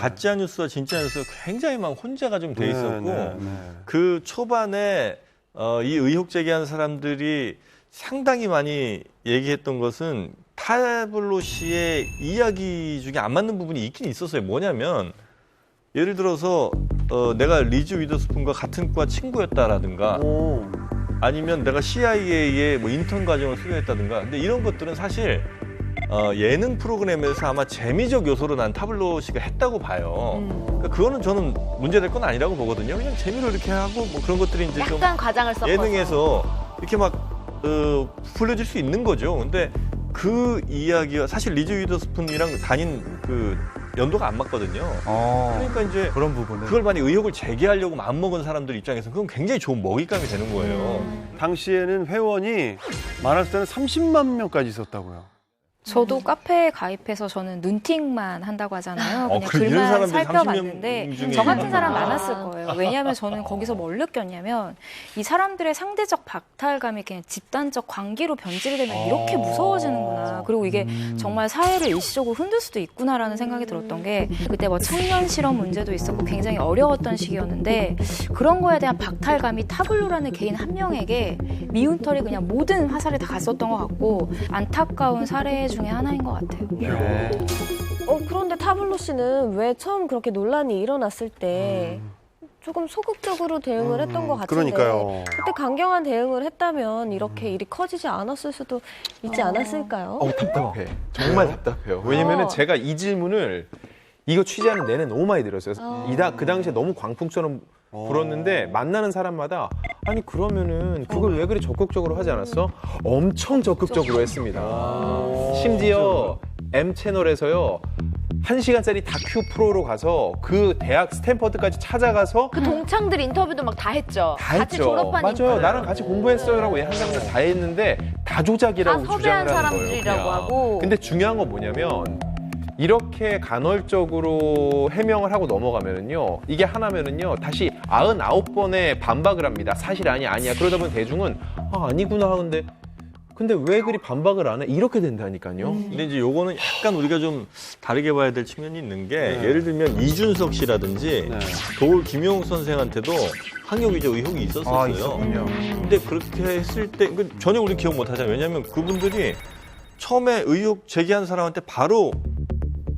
가짜 뉴스와 진짜 뉴스가 굉장히 막 혼재가 좀 돼 있었고 네. 그 초반에 이 의혹 제기한 사람들이 상당히 많이 얘기했던 것은 타블로 씨의 이야기 중에 안 맞는 부분이 있긴 있었어요. 뭐냐면 예를 들어서 내가 리즈 위더스푼과 같은 과 친구였다라든가 아니면 내가 CIA의 뭐 인턴 과정을 수료했다든가. 근데 이런 것들은 사실 예능 프로그램에서 아마 재미적 요소로 난 타블로 씨가 했다고 봐요. 그러니까 그거는 저는 문제될 건 아니라고 보거든요. 그냥 재미로 이렇게 하고 뭐 그런 것들이 이제 좀 약간 과장을 섞어서 예능에서 이렇게 막 불려질 수 있는 거죠. 근데 그 이야기가 사실 리즈 위더스푼이랑 다닌 그 연도가 안 맞거든요. 그러니까 이제 그런 부분은 그걸 만약 의혹을 제기하려고 마음먹은 사람들 입장에서는 그건 굉장히 좋은 먹잇감이 되는 거예요. 당시에는 회원이 많았을 때는 30만 명까지 있었다고요. 저도 카페에 가입해서 저는 눈팅만 한다고 하잖아요. 그냥 그래, 이런 글만 사람들이 살펴봤는데 30명 중에 저 같은 사람 있구나. 많았을 거예요. 왜냐하면 저는 거기서 뭘 느꼈냐면 이 사람들의 상대적 박탈감이 그냥 집단적 광기로 변질이 되면 이렇게 무서워지는구나. 그리고 이게 정말 사회를 일시적으로 흔들 수도 있구나라는 생각이 들었던 게 그때 뭐 청년 실업 문제도 있었고 굉장히 어려웠던 시기였는데 그런 거에 대한 박탈감이 타블로라는 개인 한 명에게 미운 털이 그냥 모든 화살이 다 갔었던 것 같고 안타까운 사례 중에 하나인 것 같아요. 그런데 타블로 씨는 왜 처음 그렇게 논란이 일어났을 때 조금 소극적으로 대응을 했던 것 같은데 그러니까요. 그때 강경한 대응을 했다면 이렇게 일이 커지지 않았을 수도 있지 않았을까요? 답답해. 정말 답답해요. 왜냐면은 제가 이 질문을 이거 취재하는 내내 너무 많이 들었어요. 그 당시에 너무 광풍처럼 불었는데 만나는 사람마다 아니 그러면은 그걸 왜 그리 적극적으로 하지 않았어? 엄청 적극적으로 했습니다. 심지어 M 채널에서요. 1시간짜리 다큐 프로로 가서 그 대학 스탠퍼드까지 찾아가서 그 동창들 인터뷰도 막 다 했죠. 다 같이 했죠. 졸업한 맞아요. 인터뷰. 나랑 같이 공부했어요라고 항상 다 했는데 다 조작이라고 다 섭외한 주장을 하는 거예요. 사람들이라고 그냥. 하고. 근데 중요한 건 뭐냐면 이렇게 간헐적으로 해명을 하고 넘어가면은요. 이게 하나면은요. 다시 99번의 반박을 합니다. 사실 아니야. 그러다 보면 대중은 아니구나 하는데 근데 왜 그리 반박을 안 해? 이렇게 된다니까요. 근데 이제 요거는 약간 우리가 좀 다르게 봐야 될 측면이 있는 게 예를 들면 이준석 씨라든지 도울 김용욱 선생한테도 학력 위조 의혹이 있었어요. 있었군요. 근데 그렇게 했을 때 전혀 우리 기억 못 하잖아요. 왜냐하면 그분들이 처음에 의혹 제기한 사람한테 바로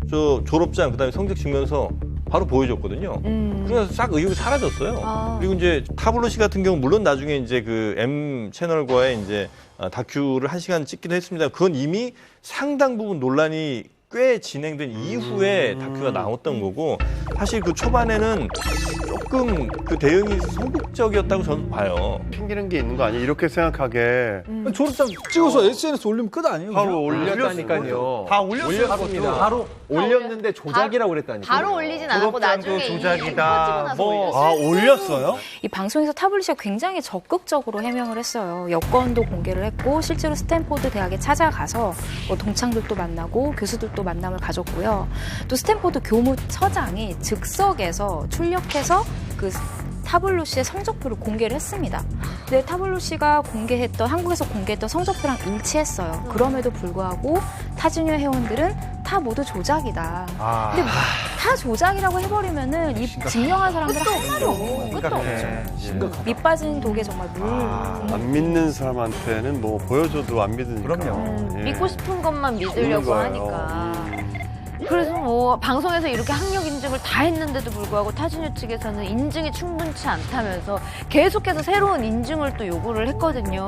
저 졸업장 그다음에 성적 증명서 바로 보여줬거든요. 그래서 싹 의혹이 사라졌어요. 그리고 이제 타블로 씨 같은 경우 물론 나중에 이제 그 M 채널과의 이제 다큐를 1시간 찍기도 했습니다. 그건 이미 상당 부분 논란이 꽤 진행된 이후에 다큐가 나왔던 거고 사실 그 초반에는 조금 그 대응이 소극적이었다고 저는 봐요. 튕기는 게 있는 거 아니에요? 이렇게 생각하게 졸업장 찍어서 SNS 올리면 끝 아니에요? 바로 올렸다니까요. 다 올렸어요. 올렸습니다. 바로 올렸는데 조작이라고 그랬다니까요. 바로 올리진 않았고 나중에 조작이다. 올렸어요. 이 방송에서 타블로 씨가 굉장히 적극적으로 해명을 했어요. 여권도 공개를 했고 실제로 스탠포드 대학에 찾아가서 뭐 동창들도 만나고 교수들도 만남을 가졌고요. 또 스탠포드 교무처장이 즉석에서 출력해서 그 타블로 씨의 성적표를 공개를 했습니다. 근데 타블로 씨가 한국에서 공개했던 성적표랑 일치했어요. 그럼에도 불구하고 타주니어 회원들은 다 모두 조작이다. 근데 다 조작이라고 해버리면은 이 증명한 사람들은 할 말이 없는 끝도 없죠. 밑 빠진 독에 정말 물. 안 믿는 사람한테는 뭐 보여줘도 안 믿으니까. 그럼요. 믿고 싶은 것만 믿으려고 거예요. 하니까. 그래서 뭐 방송에서 이렇게 학력 인증을 다 했는데도 불구하고 타주니어 측에서는 인증이 충분치 않다면서 계속해서 새로운 인증을 또 요구를 했거든요.